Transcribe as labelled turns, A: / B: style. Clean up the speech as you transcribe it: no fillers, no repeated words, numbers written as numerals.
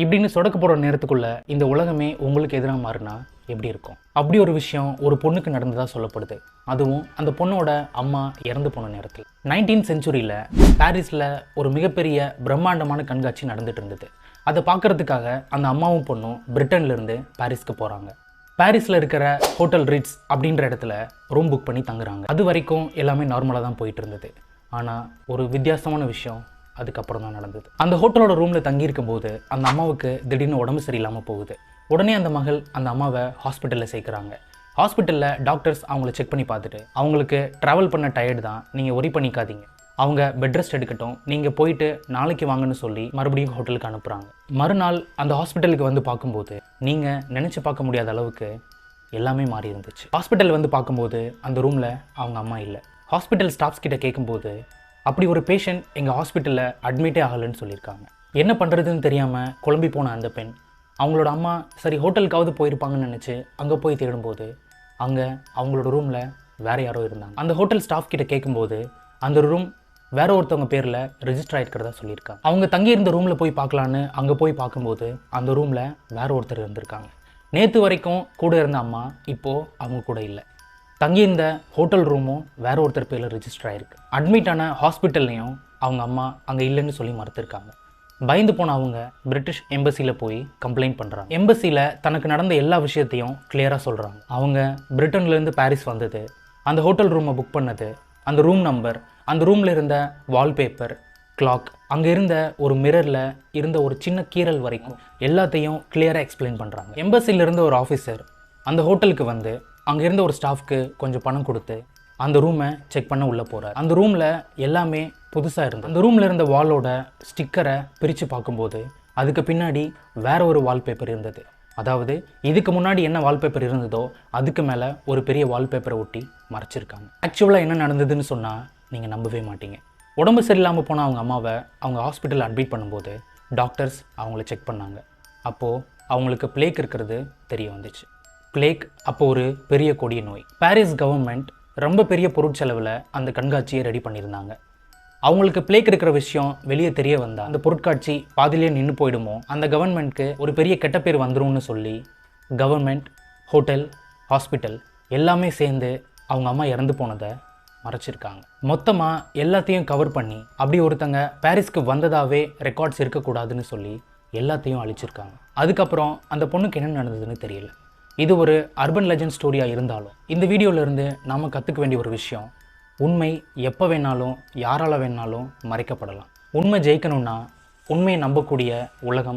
A: இப்படின்னு சொடக்க போகிற நேரத்துக்குள்ள இந்த உலகமே உங்களுக்கு எதிராக மாறினா எப்படி இருக்கும்? அப்படி ஒரு விஷயம் ஒரு பொண்ணுக்கு நடந்ததாக சொல்லப்படுது. அதுவும் அந்த பொண்ணோட அம்மா இறந்து போன நேரத்தில். 19th செஞ்சுரியில் பாரிஸில் ஒரு மிகப்பெரிய பிரம்மாண்டமான கண்காட்சி நடந்துட்டு இருந்தது. அதை பார்க்கறதுக்காக அந்த அம்மாவும் பொண்ணும் பிரிட்டன்லேருந்து பாரிஸ்க்கு போகிறாங்க. பாரிஸில் இருக்கிற ஹோட்டல் ரிட்ஸ் அப்படின்ற இடத்துல ரூம் புக் பண்ணி தங்குறாங்க. அது வரைக்கும் எல்லாமே நார்மலாக தான் போயிட்டு இருந்தது. ஆனால் ஒரு வித்தியாசமான விஷயம் அதுக்கப்புறம் தான் நடந்தது. அந்த ஹோட்டலோட ரூமில் தங்கியிருக்கும் போது அந்த அம்மாவுக்கு திடீர்னு உடம்பு சரியில்லாமல் போகுது. உடனே அந்த மகள் அந்த அம்மாவை ஹாஸ்பிட்டலில் சேர்க்குறாங்க. ஹாஸ்பிட்டலில் டாக்டர்ஸ் அவங்கள செக் பண்ணி பார்த்துட்டு, அவங்களுக்கு ட்ராவல் பண்ண டயர்டு தான், நீங்கள் ஒரி பண்ணிக்காதீங்க, அவங்க பெட் ரெஸ்ட் எடுக்கட்டும், நீங்கள் போயிட்டு நாளைக்கு வாங்கன்னு சொல்லி மறுபடியும் ஹோட்டலுக்கு அனுப்புகிறாங்க. மறுநாள் அந்த ஹாஸ்பிட்டலுக்கு வந்து பார்க்கும்போது நீங்கள் நினச்சி பார்க்க முடியாத அளவுக்கு எல்லாமே மாறி இருந்துச்சு. ஹாஸ்பிட்டல் வந்து பார்க்கும்போது அந்த ரூமில் அவங்க அம்மா இல்லை. ஹாஸ்பிட்டல் ஸ்டாஃப்ஸ் கிட்ட கேட்கும்போது அப்படி ஒரு பேஷண்ட் எங்கள் ஹாஸ்பிட்டலில் அட்மிட்டே ஆகலைன்னு சொல்லியிருக்காங்க. என்ன பண்ணுறதுன்னு தெரியாமல் குழம்பி போன அந்த பெண் அவங்களோட அம்மா சரி ஹோட்டலுக்காவது போயிருப்பாங்கன்னு நினச்சி அங்கே போய் தேடும்போது அங்கே அவங்களோட ரூமில் வேறு யாரோ இருந்தாங்க. அந்த ஹோட்டல் ஸ்டாஃப் கிட்ட கேட்கும்போது அந்த ரூம் வேற ஒருத்தவங்க பேரில் ரெஜிஸ்டர் ஆகிருக்கிறதா சொல்லியிருக்காங்க. அவங்க தங்கியிருந்த ரூமில் போய் பார்க்கலான்னு அங்கே போய் பார்க்கும்போது அந்த ரூமில் வேற ஒருத்தர் இருந்திருக்காங்க. நேற்று வரைக்கும் கூட இருந்த அம்மா இப்போது அவங்க கூட இல்லை. தங்கியிருந்த ஹோட்டல் ரூமும் வேற ஒருத்தர் பேரில் ரெஜிஸ்டர் ஆகிருக்கு. அட்மிட் ஆன ஹாஸ்பிட்டல்லையும் அவங்க அம்மா அங்கே இல்லைன்னு சொல்லி மறுத்திருக்காங்க. பயந்து போன அவங்க பிரிட்டிஷ் எம்பசியில் போய் கம்ப்ளைண்ட் பண்ணுறாங்க. எம்பசியில் தனக்கு நடந்த எல்லா விஷயத்தையும் கிளியராக சொல்கிறாங்க. அவங்க பிரிட்டன்லேருந்து பாரிஸ் வந்தது, அந்த ஹோட்டல் ரூமை புக் பண்ணது, அந்த ரூம் நம்பர், அந்த ரூமில் இருந்த வால்பேப்பர், கிளாக், அங்கே இருந்த ஒரு மிரரில் இருந்த ஒரு சின்ன கீறல் வரைக்கும் எல்லாத்தையும் கிளியராக எக்ஸ்பிளைன் பண்ணுறாங்க. எம்பசியில் இருந்த ஒரு ஆஃபீஸர் அந்த ஹோட்டலுக்கு வந்து அங்கே இருந்த ஒரு ஸ்டாஃப்க்கு கொஞ்சம் பணம் கொடுத்து அந்த ரூமை செக் பண்ண உள்ளே போகிறார். அந்த ரூமில் எல்லாமே புதுசாக இருந்தது. அந்த ரூமில் இருந்த வாலோட ஸ்டிக்கரை பிரித்து பார்க்கும்போது அதுக்கு பின்னாடி வேற ஒரு வால்பேப்பர் இருந்தது. அதாவது இதுக்கு முன்னாடி என்ன வால்பேப்பர் இருந்ததோ அதுக்கு மேலே ஒரு பெரிய வால்பேப்பரை ஒட்டி மறைச்சிருக்காங்க. ஆக்சுவலாக என்ன நடந்ததுன்னு சொன்னால் நீங்கள் நம்பவே மாட்டீங்க. உடம்பு சரியில்லாமல் போன அவங்க அம்மாவை அவங்க ஹாஸ்பிட்டலில் அட்மிட் பண்ணும்போது டாக்டர்ஸ் அவங்கள செக் பண்ணாங்க. அப்போது அவங்களுக்கு பிளேக் இருக்கிறது தெரிய வந்துச்சு. பிளேக் அப்போ ஒரு பெரிய கொடிய நோய். பாரிஸ் கவர்மெண்ட் ரொம்ப பெரிய பொருட்செலவில் அந்த கண்காட்சியை ரெடி பண்ணியிருந்தாங்க. அவங்களுக்கு பிளேக் இருக்கிற விஷயம் வெளியே தெரிய வந்தால் அந்த பொருட்காட்சி பாதிலே நின்று போயிடுமோ, அந்த கவர்மெண்ட்க்கு ஒரு பெரிய கெட்ட பேர் வந்துரும்னு சொல்லி கவர்மெண்ட், ஹோட்டல், ஹாஸ்பிட்டல் எல்லாமே சேர்ந்து அவங்க அம்மா இறந்து போனதை மறைச்சிருக்காங்க. மொத்தமாக எல்லாத்தையும் கவர் பண்ணி அப்படி ஒருத்தங்க பாரிஸ்க்கு வந்ததாகவே ரெக்கார்ட்ஸ் இருக்கக்கூடாதுன்னு சொல்லி எல்லாத்தையும் அழிச்சிருக்காங்க. அதுக்கப்புறம் அந்த பொண்ணுக்கு என்ன நடந்ததுன்னு தெரியல. இது ஒரு அர்பன் லெஜண்ட் ஸ்டோரியாக இருந்தாலும் இந்த வீடியோவிலேருந்து நாம் கற்றுக்க வேண்டிய ஒரு விஷயம், உண்மை எப்போ வேணாலும் யாரால் வேணாலும் மறைக்கப்படலாம். உண்மை ஜெயிக்கணும்னா உண்மையை நம்பக்கூடிய உலகம்